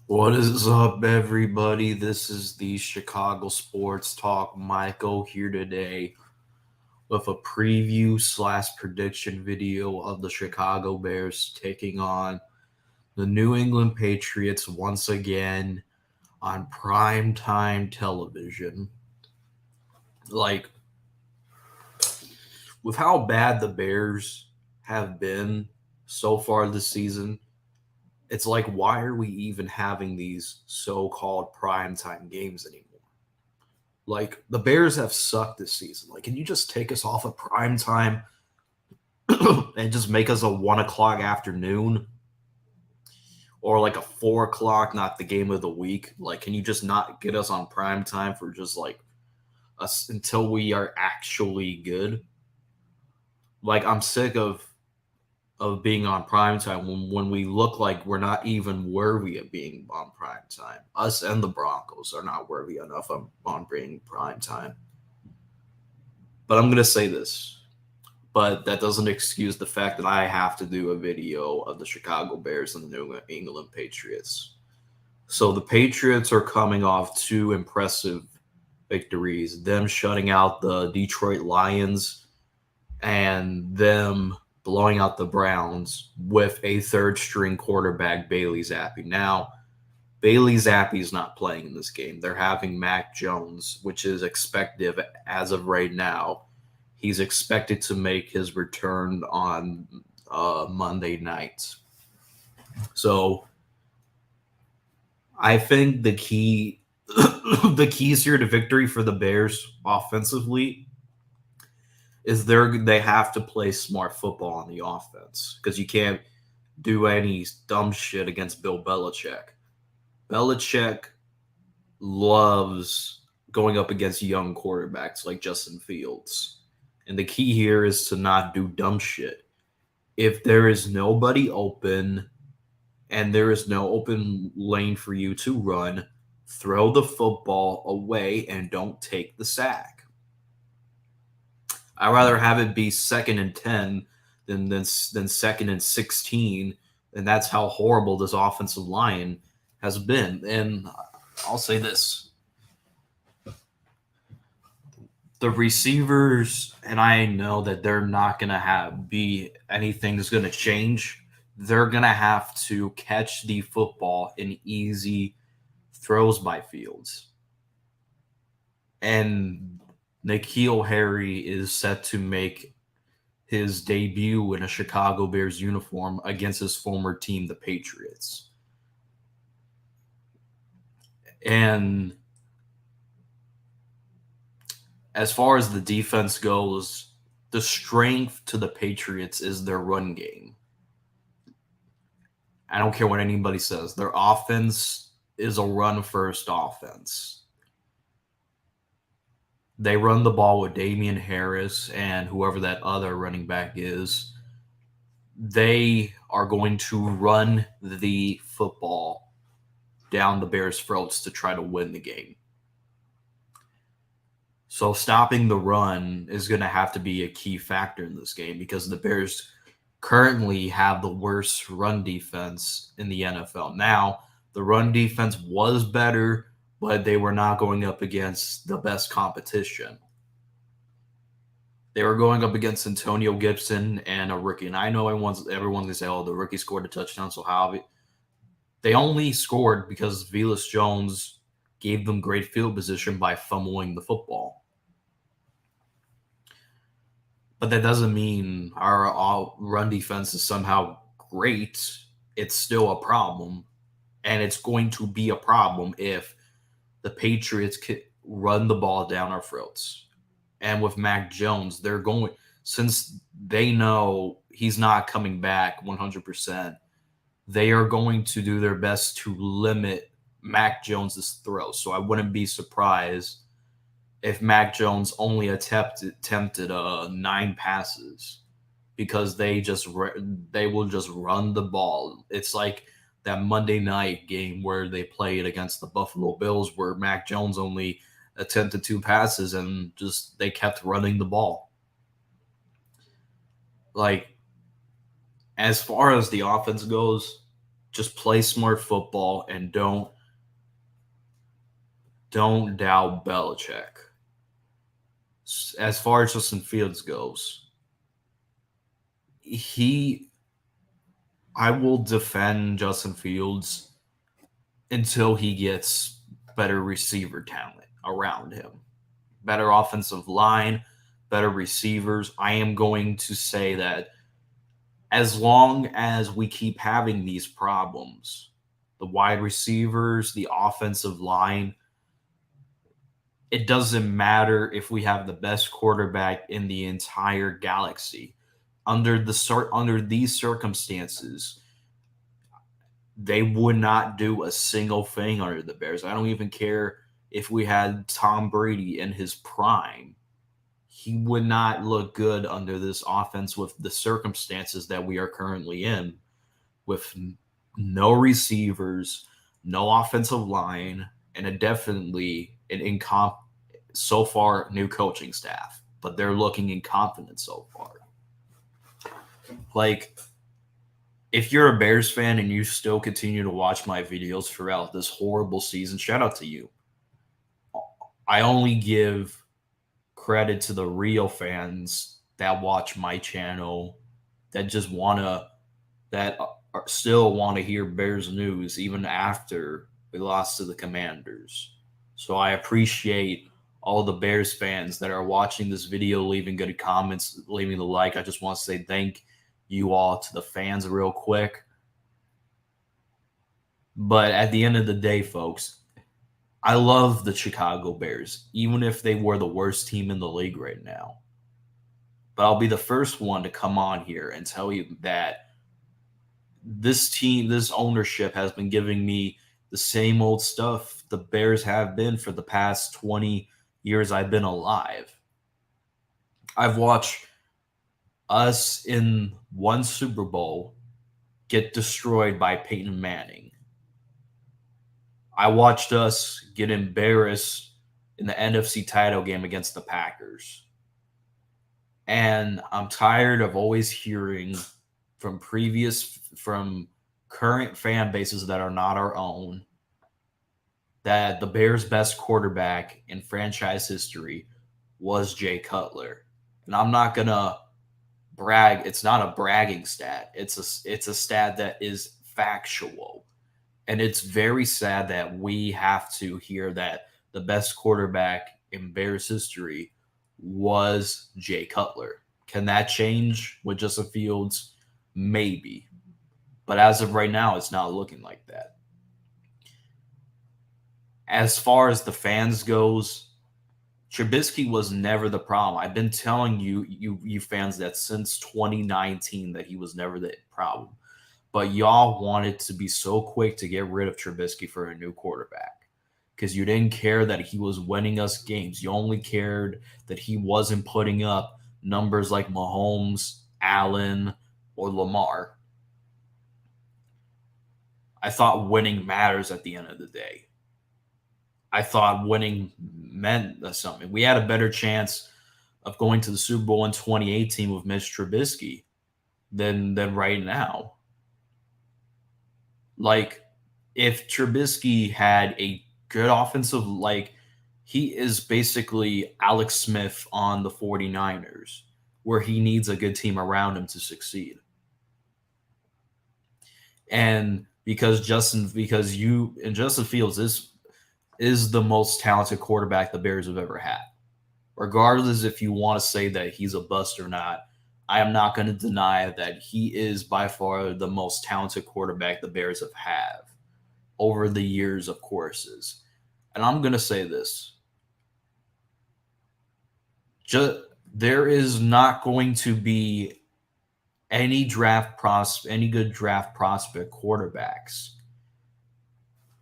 What is up, everybody? This is the Chicago Sports Talk. Michael here today with a preview slash prediction video of the Chicago Bears taking on the New England Patriots once again on primetime television. Like, with how bad the Bears have been so far this season, it's like, why are we even having these so called primetime games anymore? Like the Bears have sucked this season. Like, can you just take us off of prime time and just make us a 1 o'clock afternoon or like a 4 o'clock, not the game of the week? Like, can you just not get us on prime time for just like us until we are actually good? Like, I'm sick of being on prime time when we look like we're not even worthy of being on prime time. Us and the Broncos are not worthy enough on being prime time. But I'm gonna say this, but that doesn't excuse the fact that I have to do a video of the Chicago Bears and the New England Patriots. So the Patriots are coming off two impressive victories, them shutting out the Detroit Lions and them blowing out the Browns with a third string quarterback, Bailey Zappi. Now, Bailey Zappi is not playing in this game. They're having Mac Jones, which is expected as of right now. He's expected to make his return on Monday night. So I think the key, the keys here to victory for the Bears offensively is they have to play smart football on the offense because you can't do any dumb shit against Bill Belichick. Belichick loves going up against young quarterbacks like Justin Fields. And the key here is to not do dumb shit. If there is nobody open and there is no open lane for you to run, throw the football away and don't take the sack. I'd rather have it be 2nd and 10 than 2nd and 16. And that's how horrible this offensive line has been. And I'll say this, the receivers, and I know that they're not going to have be anything that's going to change. They're going to have to catch the football in easy throws by Fields. And N'Keal Harry is set to make his debut in a Chicago Bears uniform against his former team, the Patriots. And as far as the defense goes, the strength to the Patriots is their run game. I don't care what anybody says. Their offense is a run first offense. They run the ball with Damian Harris and whoever that other running back is. They are going to run the football down the Bears' throats to try to win the game. So stopping the run is going to have to be a key factor in this game because the Bears currently have the worst run defense in the NFL. Now, the run defense was better, but they were not going up against the best competition. They were going up against Antonio Gibson and a rookie. And I know everyone's going to say, oh, the rookie scored a touchdown, so how? They only scored because Velus Jones gave them great field position by fumbling the football. But that doesn't mean our run defense is somehow great. It's still a problem. And it's going to be a problem if the Patriots could run the ball down our throats. And with Mac Jones, they're going, since they know he's not coming back 100%, they are going to do their best to limit Mac Jones's throws. So I wouldn't be surprised if Mac Jones only attempted 9 passes because they will just run the ball. It's like that Monday night game where they played against the Buffalo Bills where Mac Jones only attempted 2 passes and just they kept running the ball. Like, as far as the offense goes, Just play smart football and don't doubt Belichick. As far as Justin Fields goes, he I will defend Justin Fields until he gets better receiver talent around him, better offensive line, better receivers. I am going to say that as long as we keep having these problems, the wide receivers, the offensive line, it doesn't matter if we have the best quarterback in the entire galaxy. Under these circumstances, they would not do a single thing under the Bears. I don't even care if we had Tom Brady in his prime. He would not look good under this offense with the circumstances that we are currently in, with no receivers, no offensive line, and definitely an so far new coaching staff. But they're looking incompetent so far. Like, if you're a Bears fan and you still continue to watch my videos throughout this horrible season, shout out to you. I only give credit to the real fans that watch my channel, that just still want to hear Bears news even after we lost to the Commanders. So I appreciate all the Bears fans that are watching this video, leaving good comments, leaving the like. I just want to say thank you all to the fans real quick. But at the end of the day, folks, I love the Chicago Bears, even if they were the worst team in the league right now. But I'll be the first one to come on here and tell you that this team, this ownership has been giving me the same old stuff the Bears have been for the past 20 years I've been alive. I've watched us in one Super Bowl get destroyed by Peyton Manning. I watched us get embarrassed in the NFC title game against the Packers. And I'm tired of always hearing from current fan bases that are not our own that the Bears' best quarterback in franchise history was Jay Cutler. And I'm not going to brag. It's not a bragging stat. It's a stat that is factual. And it's very sad that we have to hear that the best quarterback in Bears history was Jay Cutler. Can that change with Justin Fields? Maybe. But as of right now, it's not looking like that. As far as the fans goes, Trubisky was never the problem. I've been telling you fans that since 2019 that he was never the problem. But y'all wanted to be so quick to get rid of Trubisky for a new quarterback because you didn't care that he was winning us games. You only cared that he wasn't putting up numbers like Mahomes, Allen, or Lamar. I thought winning matters at the end of the day. I thought winning meant something. We had a better chance of going to the Super Bowl in 2018 with Mitch Trubisky than right now. Like, if Trubisky had a good offensive, he is basically Alex Smith on the 49ers, where he needs a good team around him to succeed. And Justin Fields is the most talented quarterback the Bears have ever had. Regardless if you want to say that he's a bust or not, I am not going to deny that he is by far the most talented quarterback the Bears have had over the years of courses. And I'm going to say this. There is not going to be any good draft prospect quarterbacks.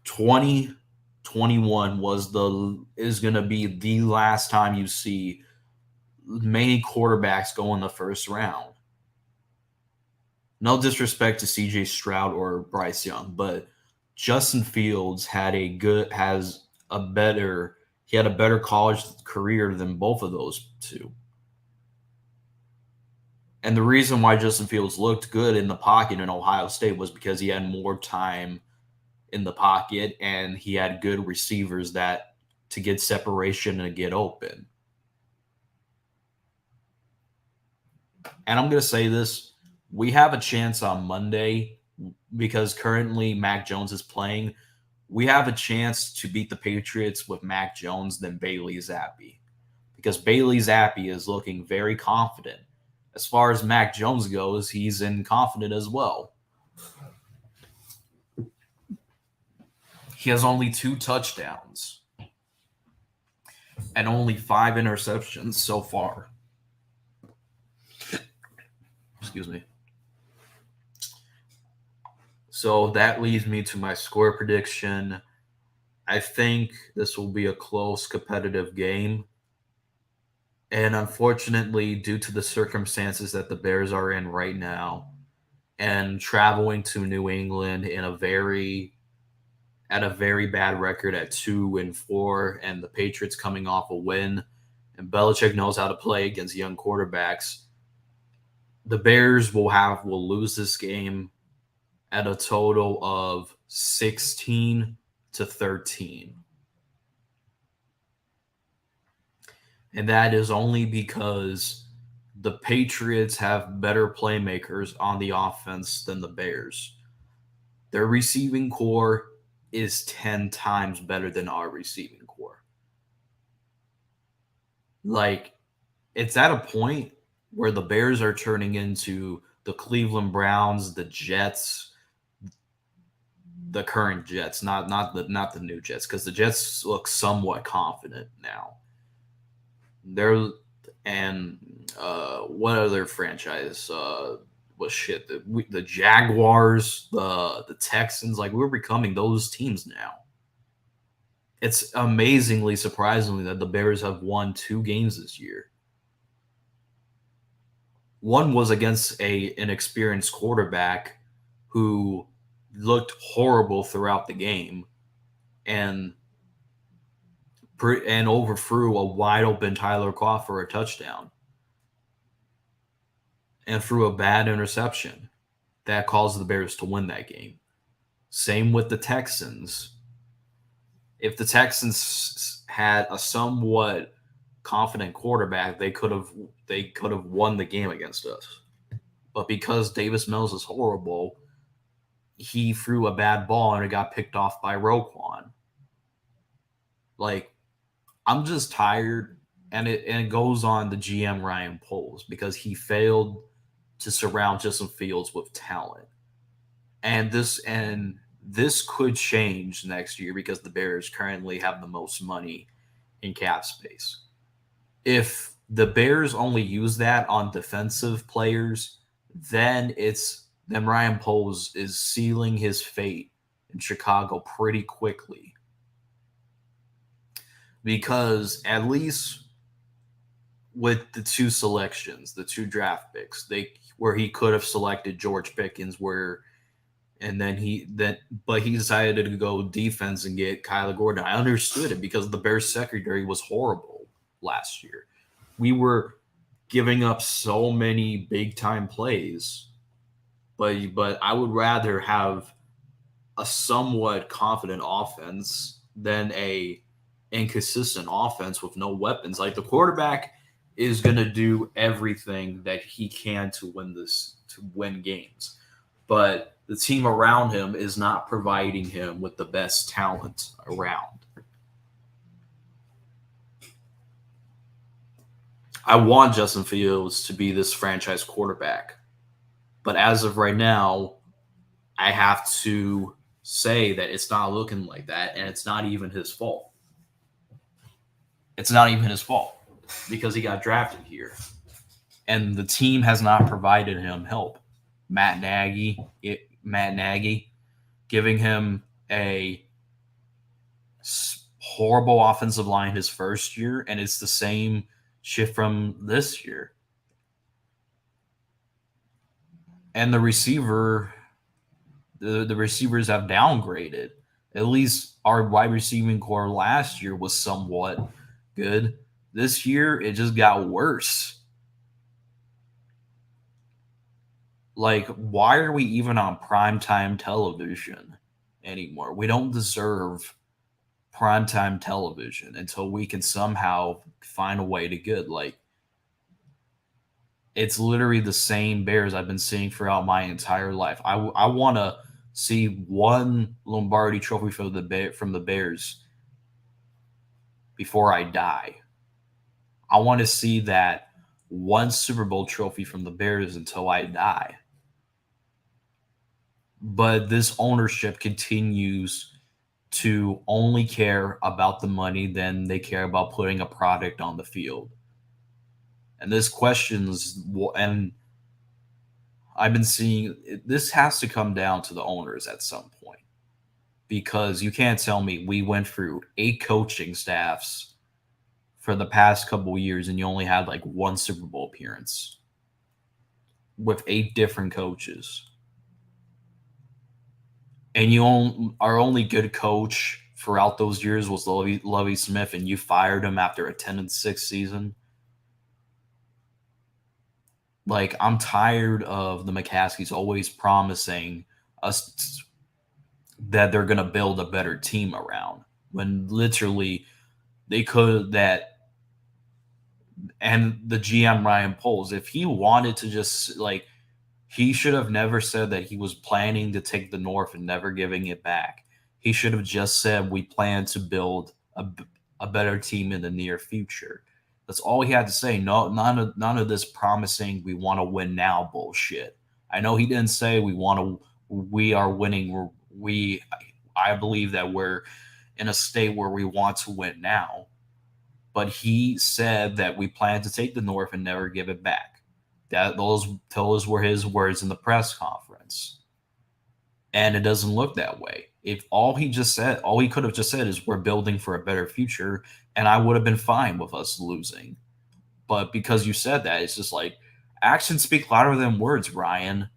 2021 is going to be the last time you see many quarterbacks go in the first round. No disrespect to CJ Stroud or Bryce Young, but Justin Fields had a better college career than both of those two. And the reason why Justin Fields looked good in the pocket in Ohio State was because he had more time in the pocket and he had good receivers that to get separation and get open. And I'm going to say this, we have a chance on Monday because currently Mac Jones is playing. We have a chance to beat the Patriots with Mac Jones than Bailey Zappi because Bailey Zappi is looking very confident. As far as Mac Jones goes, he's in confident as well. He has only 2 touchdowns and only 5 interceptions so far. Excuse me. So that leads me to my score prediction. I think this will be a close, competitive game. And unfortunately, due to the circumstances that the Bears are in right now, and traveling to New England in a very bad record at 2-4, and the Patriots coming off a win, and Belichick knows how to play against young quarterbacks. The Bears will lose this game at a total of 16-13. And that is only because the Patriots have better playmakers on the offense than the Bears. Their receiving core is 10 times better than our receiving core. Like, it's at a point where the Bears are turning into the Cleveland Browns, the Jets, the current Jets, not the new Jets, because the Jets look somewhat confident now. They're and what other franchise? The Jaguars, the Texans. Like, we're becoming those teams now. It's amazingly surprisingly that the Bears have won 2 games this year. One was against an experienced quarterback who looked horrible throughout the game and overthrew a wide open Tyler Kroft for a touchdown and threw a bad interception that caused the Bears to win that game. Same with the Texans. If the Texans had a somewhat confident quarterback, they could have won the game against us. But because Davis Mills is horrible, he threw a bad ball and it got picked off by Roquan. Like, I'm just tired, and it goes on the GM Ryan Poles because he failed to surround Justin Fields with talent. And this could change next year because the Bears currently have the most money in cap space. If the Bears only use that on defensive players, then Ryan Poles is sealing his fate in Chicago pretty quickly. Because at least with the 2 selections, the 2 draft picks, where he could have selected George Pickens, but he decided to go defense and get Kyler Gordon. I understood it because the Bears secondary was horrible last year. We were giving up so many big time plays, but I would rather have a somewhat confident offense than a inconsistent offense with no weapons. Like, the quarterback is going to do everything that he can to win games, but the team around him is not providing him with the best talent around. I want Justin Fields to be this franchise quarterback, but as of right now, I have to say that it's not looking like that, and it's not even his fault. It's not even his fault because he got drafted here, and the team has not provided him help. Matt Nagy giving him a horrible offensive line his first year, and it's the same shit from this year. And the receivers have downgraded. At least our wide receiving core last year was somewhat good. This year, it just got worse. Like, why are we even on primetime television anymore? We don't deserve primetime television until we can somehow find a way to good. Like, it's literally the same Bears I've been seeing throughout my entire life. I want to see one Lombardi Trophy from the Bears before I die. I want to see that one Super Bowl trophy from the Bears until I die. But this ownership continues to only care about the money than they care about putting a product on the field. And this questions, and I've been seeing this has to come down to the owners at some point, because you can't tell me we went through 8 coaching staffs for the past couple of years and you only had like one Super Bowl appearance with 8 different coaches. And our only good coach throughout those years was Lovie Smith, and you fired him after a 10-6 season. Like, I'm tired of the McCaskies always promising us that they're gonna build a better team around when literally they could that. And the GM Ryan Poles, if he wanted to just like, he should have never said that he was planning to take the North and never giving it back. He should have just said we plan to build a better team in the near future. That's all he had to say. No, none of this promising we want to win now bullshit. I know he didn't say we are winning. I believe that we're in a state where we want to win now, but he said that we plan to take the North and never give it back. Those were his words in the press conference. And it doesn't look that way. If all he could have just said is we're building for a better future, and I would have been fine with us losing. But because you said that, it's just like actions speak louder than words, Ryan.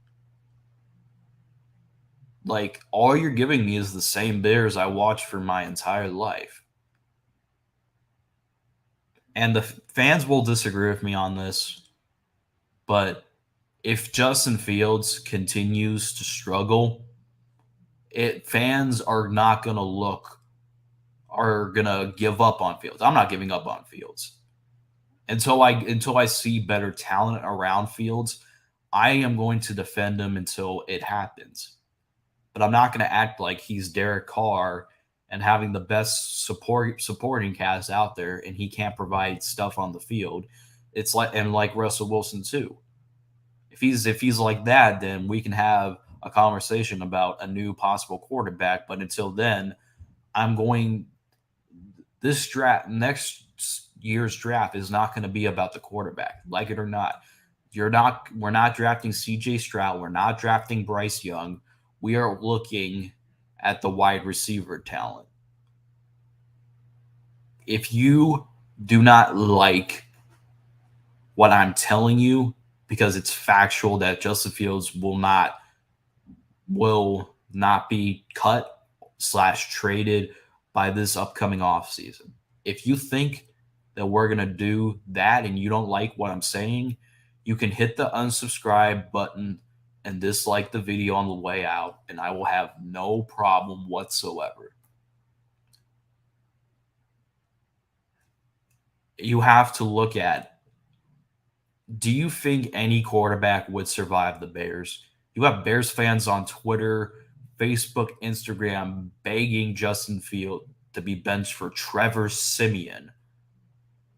Like, all you're giving me is the same Bears I watched for my entire life. And the fans will disagree with me on this, but if Justin Fields continues to struggle, fans are not going to give up on Fields. I'm not giving up on Fields until I see better talent around Fields. I am going to defend him until it happens, but I'm not going to act like he's Derek Carr and having the best supporting cast out there, and he can't provide stuff on the field. It's like Russell Wilson too. If he's like that, then we can have a conversation about a new possible quarterback. But until then, I'm going this draft next year's draft is not going to be about the quarterback, like it or not. We're not drafting CJ Stroud, we're not drafting Bryce Young. We are looking at the wide receiver talent. If you do not like what I'm telling you, because it's factual that Justin Fields will not be cut / traded by this upcoming offseason. If you think that we're going to do that and you don't like what I'm saying, you can hit the unsubscribe button and dislike the video on the way out, and I will have no problem whatsoever. You have to look at, do you think any quarterback would survive the Bears? You have Bears fans on Twitter, Facebook, Instagram begging Justin Field to be benched for Trevor Siemian,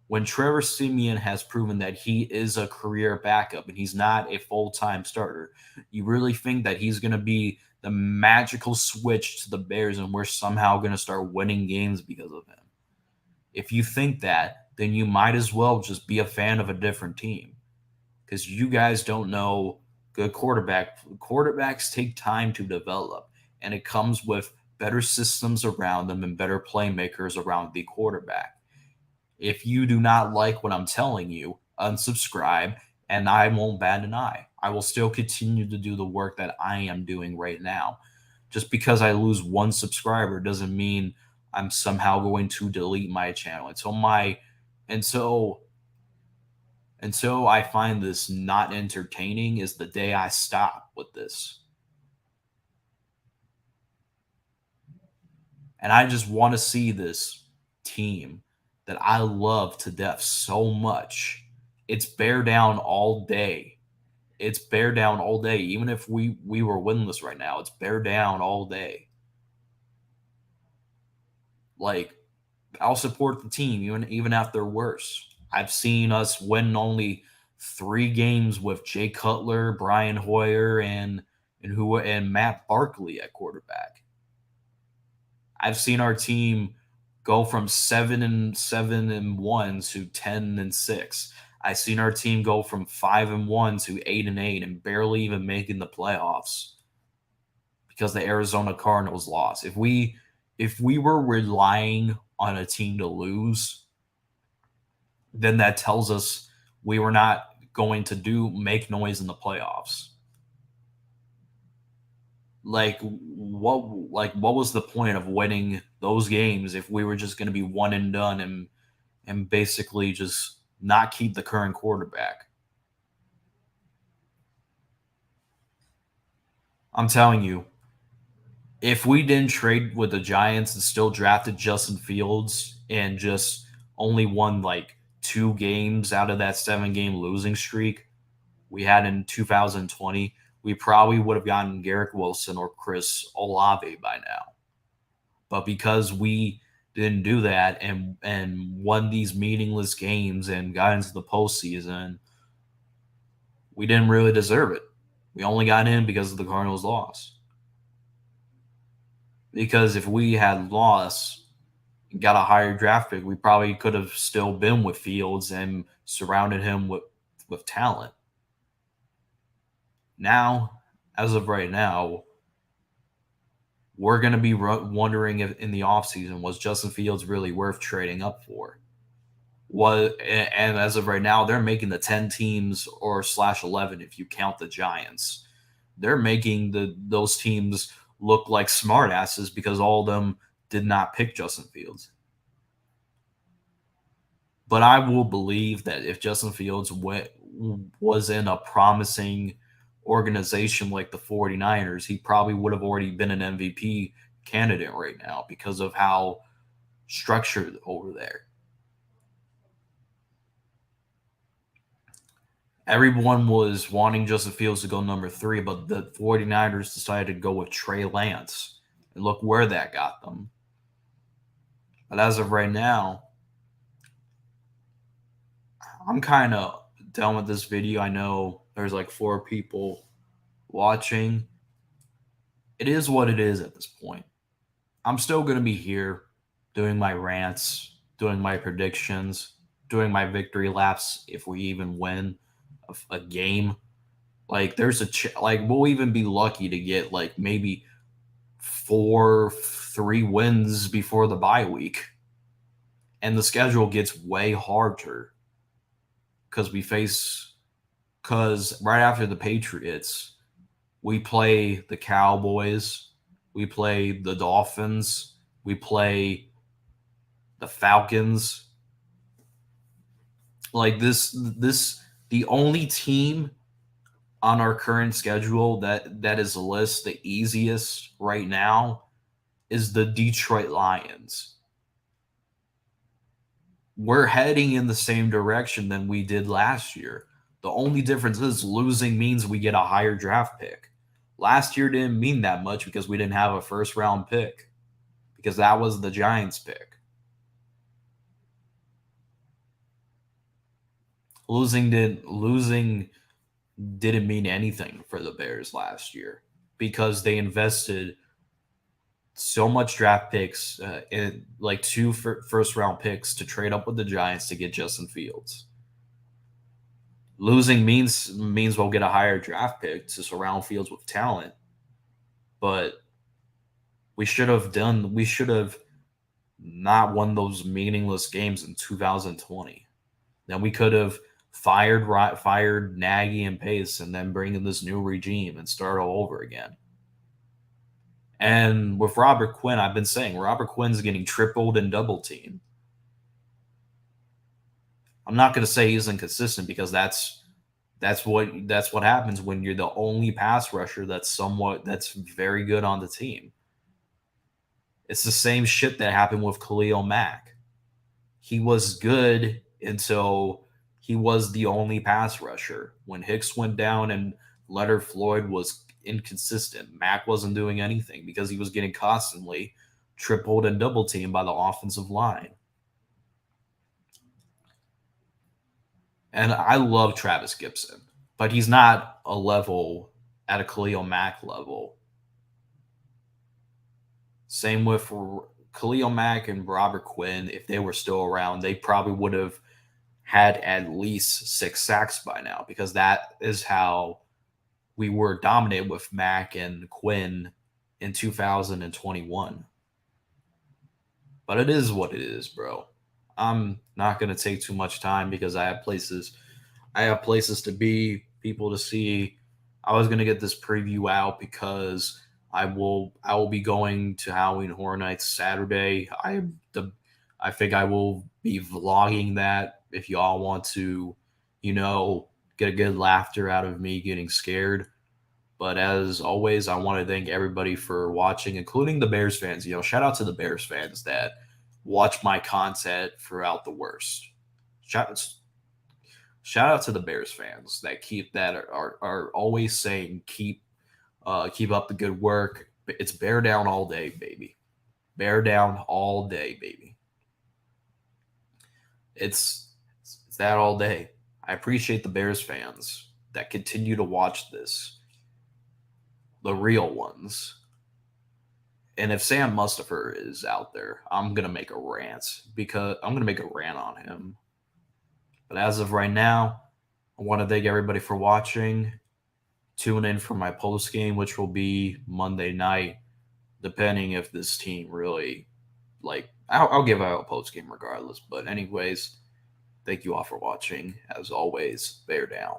when Trevor Siemian has proven that he is a career backup and he's not a full-time starter. You really think that he's going to be the magical switch to the Bears and we're somehow going to start winning games because of him? If you think that, then you might as well just be a fan of a different team, because you guys don't know good quarterbacks take time to develop, and it comes with better systems around them and better playmakers around the quarterback. If you do not like what I'm telling you, unsubscribe, and I won't bat an eye. I will still continue to do the work that I am doing right now. Just because I lose one subscriber doesn't mean I'm somehow going to delete my channel. Until Until I find this not entertaining is the day I stop with this. And I just want to see this team that I love to death so much. It's bear down all day. It's bear down all day. Even if we were winless right now, it's bear down all day. Like, I'll support the team even if they're worse. I've seen us win only 3 games with Jay Cutler, Brian Hoyer, and Matt Barkley at quarterback. I've seen our team go from 7-7-1 to 10-6. I've seen our team go from 5-1 to 8-8 and barely even making the playoffs because the Arizona Cardinals lost. If we were relying on a team to lose, then that tells us we were not going to make noise in the playoffs. What was the point of winning those games if we were just going to be one and done and basically just not keep the current quarterback? I'm telling you, if we didn't trade with the Giants and still drafted Justin Fields and just only won like 2 games out of that 7-game losing streak we had in 2020, we probably would have gotten Garrett Wilson or Chris Olave by now. But because we didn't do that and won these meaningless games and got into the postseason, we didn't really deserve it. We only got in because of the Cardinals' loss. Because if we had lost, got a higher draft pick, we probably could have still been with Fields and surrounded him with talent. Now, as of right now, we're going to be wondering if in the offseason, was Justin Fields really worth trading up for? And as of right now, they're making the 10 teams or /11 if you count the Giants. They're making those teams look like smartasses because all of them did not pick Justin Fields. But I will believe that if Justin Fields was in a promising organization like the 49ers, he probably would have already been an MVP candidate right now because of how structured over there. Everyone was wanting Justin Fields to go number 3, but the 49ers decided to go with Trey Lance. And look where that got them. But as of right now, I'm kind of done with this video. I know there's like 4 people watching. It is what it is at this point. I'm still going to be here doing my rants, doing my predictions, doing my victory laps if we even win a game. Like there's we'll even be lucky to get like maybe 3 wins before the bye week. And the schedule gets way harder because right after the Patriots, we play the Cowboys, we play the Dolphins, we play the Falcons. Like the only team on our current schedule that is the easiest right now is the Detroit Lions. We're heading in the same direction than we did last year. The only difference is losing means we get a higher draft pick. Last year didn't mean that much because we didn't have a first round pick because that was the Giants pick. Losing didn't mean anything for the Bears last year because they invested so much draft picks in like 2 first round picks to trade up with the Giants to get Justin Fields. Losing means we'll get a higher draft pick to surround Fields with talent, but we should have not won those meaningless games in 2020. Then we could have fired Nagy and Pace and then bring in this new regime and start all over again. And with Robert Quinn, I've been saying Robert Quinn's getting tripled and double teamed. I'm not going to say he's inconsistent because that's what happens when you're the only pass rusher that's very good on the team. It's the same shit that happened with Khalil Mack. He was good until he was the only pass rusher. When Hicks went down and Leonard Floyd was inconsistent, Mack wasn't doing anything because he was getting constantly tripled and double teamed by the offensive line. And I love Travis Gibson, but he's not a level at a Khalil Mack level. Same with Khalil Mack and Robert Quinn. If they were still around, they probably would have had at least 6 sacks by now because that is how we were dominant with Mack and Quinn in 2021. But it is what it is, bro. I'm not going to take too much time because I have places to be, people to see. I was going to get this preview out because I will be going to Halloween Horror Nights Saturday. I think I will be vlogging that if y'all want to, you know, get a good laughter out of me getting scared. But as always, I want to thank everybody for watching, including the Bears fans. Shout out to the Bears fans that watch my content throughout the worst. Shout, shout out to the Bears fans that are always saying keep up the good work. It's bear down all day, baby. Bear down all day, baby. It's that all day. I appreciate the Bears fans that continue to watch this, the real ones. And if Sam Mustipher is out there, I'm gonna make a rant because I'm gonna make a rant on him. But as of right now, I want to thank everybody for watching. Tune in for my post game, which will be Monday night, depending if this team really like. I'll give out a post game regardless. But anyways, thank you all for watching. As always, bear down.